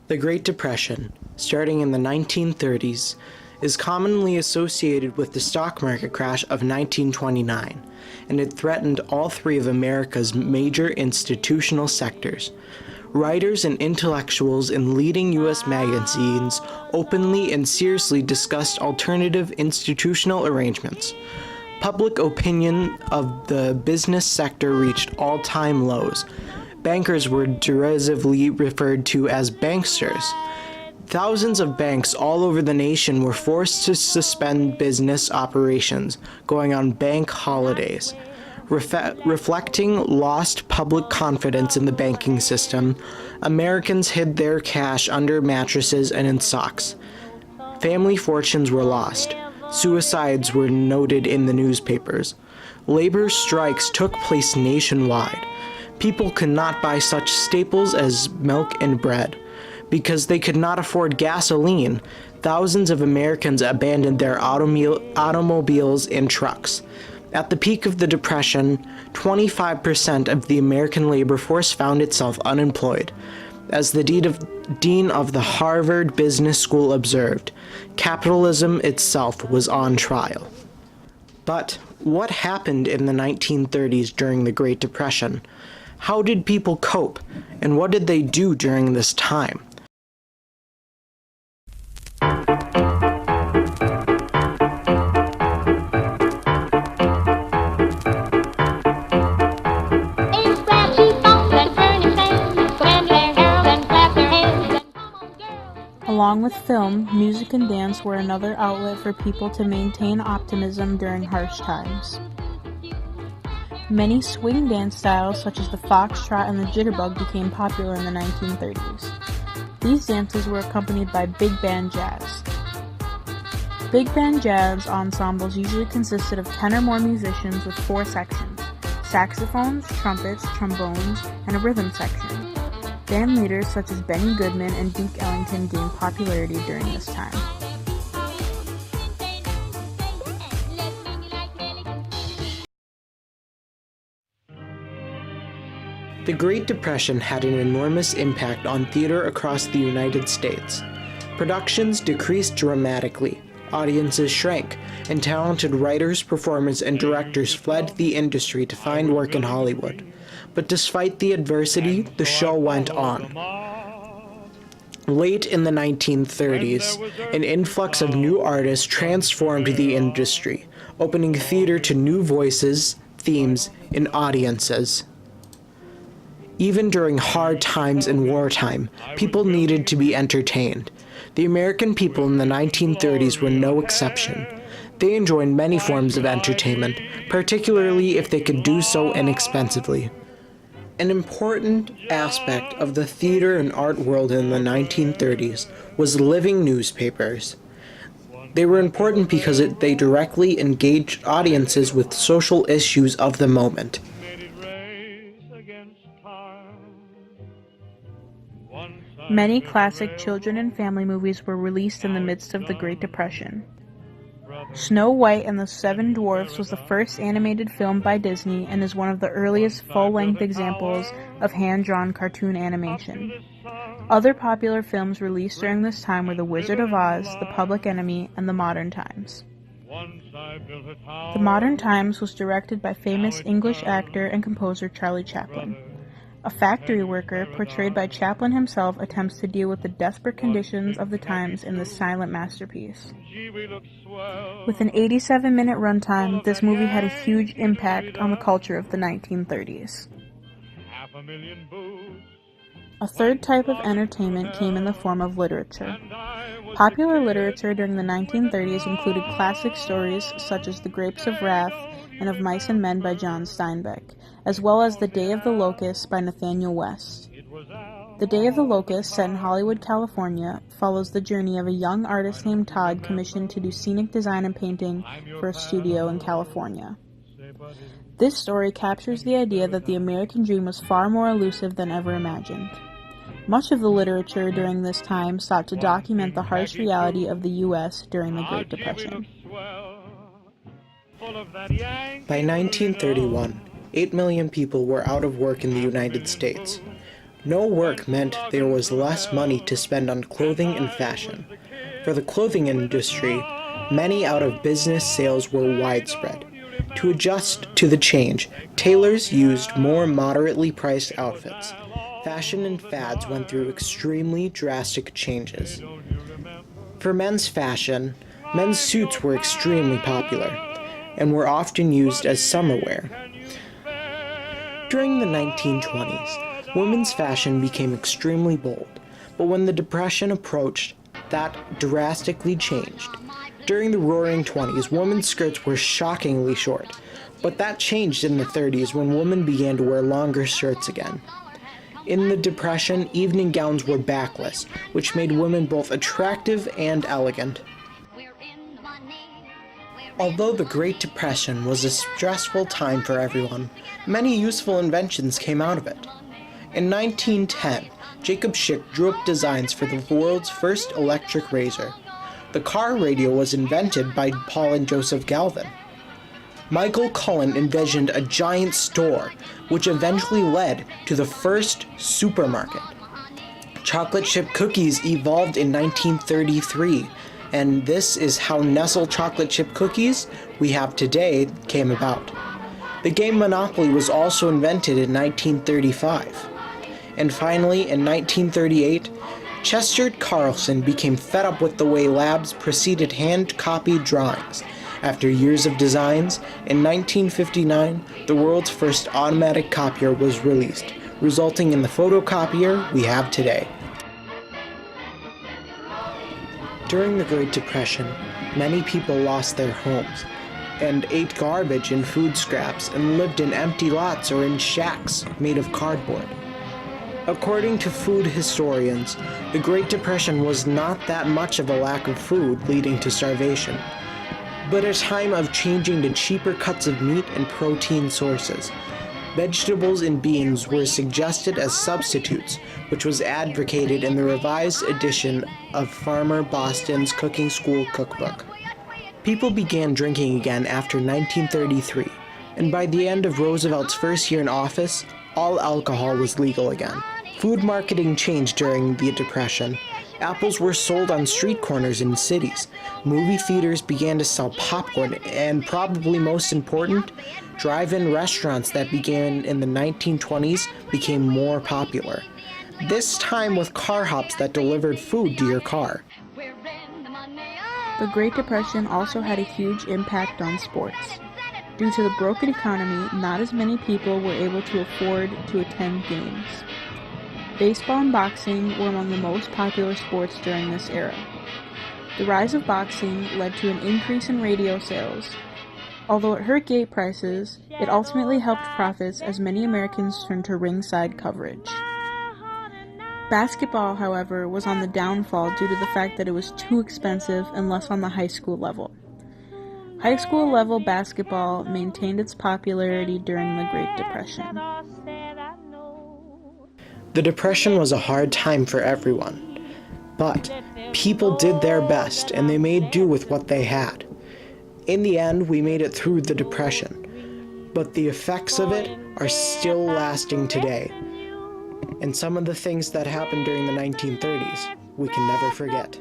The Great Depression, starting in the 1930s, is commonly associated with the stock market crash of 1929, and it threatened all three of America's major institutional sectors. Writers and intellectuals in leading U.S. magazines openly and seriously discussed alternative institutional arrangements. Public opinion of the business sector reached all-time lows. Bankers were derisively referred to as banksters. Thousands of banks all over the nation were forced to suspend business operations, going on bank holidays. Reflecting lost public confidence in the banking system, Americans hid their cash under mattresses and in socks. Family fortunes were lost. Suicides were noted in the newspapers. Labor strikes took place nationwide. People could not buy such staples as milk and bread. Because they could not afford gasoline, thousands of Americans abandoned their automobiles and trucks. At the peak of the Depression, 25% of the American labor force found itself unemployed. As the dean of the Harvard Business School observed, capitalism itself was on trial. But what happened in the 1930s during the Great Depression? How did people cope, and what did they do during this time? Along with film, music and dance were another outlet for people to maintain optimism during harsh times. Many swing dance styles such as the foxtrot and the jitterbug became popular in the 1930s. These dances were accompanied by big band jazz. Big band jazz ensembles usually consisted of 10 or more musicians with 4 sections: saxophones, trumpets, trombones, and a rhythm section. Band leaders such as Benny Goodman and Duke Ellington gained popularity during this time. The Great Depression had an enormous impact on theater across the United States. Productions decreased dramatically, audiences shrank, and talented writers, performers, and directors fled the industry to find work in Hollywood. But despite the adversity, the show went on. Late in the 1930s, an influx of new artists transformed the industry, opening theater to new voices, themes, and audiences. Even during hard times and wartime, people needed to be entertained. The American people in the 1930s were no exception. They enjoyed many forms of entertainment, particularly if they could do so inexpensively. An important aspect of the theater and art world in the 1930s was living newspapers. They were important because they directly engaged audiences with social issues of the moment. Many classic children and family movies were released in the midst of the Great Depression. Snow White and the Seven Dwarfs was the first animated film by Disney and is one of the earliest full-length examples of hand-drawn cartoon animation. Other popular films released during this time were The Wizard of Oz, The Public Enemy, and The Modern Times. The Modern Times was directed by famous English actor and composer Charlie Chaplin. A factory worker, portrayed by Chaplin himself, attempts to deal with the desperate conditions of the times in this silent masterpiece. With an 87-minute runtime, this movie had a huge impact on the culture of the 1930s. A third type of entertainment came in the form of literature. Popular literature during the 1930s included classic stories such as The Grapes of Wrath and Of Mice and Men by John Steinbeck, as well as The Day of the Locust by Nathaniel West. The Day of the Locust, set in Hollywood, California, follows the journey of a young artist named Todd commissioned to do scenic design and painting for a studio in California. This story captures the idea that the American dream was far more elusive than ever imagined. Much of the literature during this time sought to document the harsh reality of the U.S. during the Great Depression. By 1931, 8 million people were out of work in the United States. No work meant there was less money to spend on clothing and fashion. For the clothing industry, many out-of-business sales were widespread. To adjust to the change, tailors used more moderately priced outfits. Fashion and fads went through extremely drastic changes. For men's fashion, men's suits were extremely popular and were often used as summer wear. During the 1920s, women's fashion became extremely bold, but when the Depression approached, that drastically changed. During the Roaring '20s, women's skirts were shockingly short, but that changed in the '30s when women began to wear longer skirts again. In the Depression, evening gowns were backless, which made women both attractive and elegant. Although the Great Depression was a stressful time for everyone, many useful inventions came out of it. In 1910, Jacob Schick drew up designs for the world's first electric razor. The car radio was invented by Paul and Joseph Galvin. Michael Cullen envisioned a giant store, which eventually led to the first supermarket. Chocolate chip cookies evolved in 1933, and this is how Nestle chocolate chip cookies we have today came about. The game Monopoly was also invented in 1935. And finally, in 1938, Chester Carlson became fed up with the way labs proceeded hand-copied drawings. After years of designs, in 1959, the world's first automatic copier was released, resulting in the photocopier we have today. During the Great Depression, many people lost their homes and ate garbage and food scraps and lived in empty lots or in shacks made of cardboard. According to food historians, the Great Depression was not that much of a lack of food leading to starvation, but a time of changing to cheaper cuts of meat and protein sources. Vegetables and beans were suggested as substitutes, which was advocated in the revised edition of Farmer Boston's Cooking School Cookbook. People began drinking again after 1933, and by the end of Roosevelt's first year in office, all alcohol was legal again. Food marketing changed during the Depression. Apples were sold on street corners in cities. Movie theaters began to sell popcorn, and probably most important, drive-in restaurants that began in the 1920s became more popular. This time with car hops that delivered food to your car. The Great Depression also had a huge impact on sports. Due to the broken economy, not as many people were able to afford to attend games. Baseball and boxing were among the most popular sports during this era. The rise of boxing led to an increase in radio sales. Although it hurt gate prices, it ultimately helped profits as many Americans turned to ringside coverage. Basketball, however, was on the downfall due to the fact that it was too expensive and less on the high school level. High school level basketball maintained its popularity during the Great Depression. The Depression was a hard time for everyone, but people did their best and they made do with what they had. In the end, we made it through the Depression, but the effects of it are still lasting today. And some of the things that happened during the 1930s, we can never forget.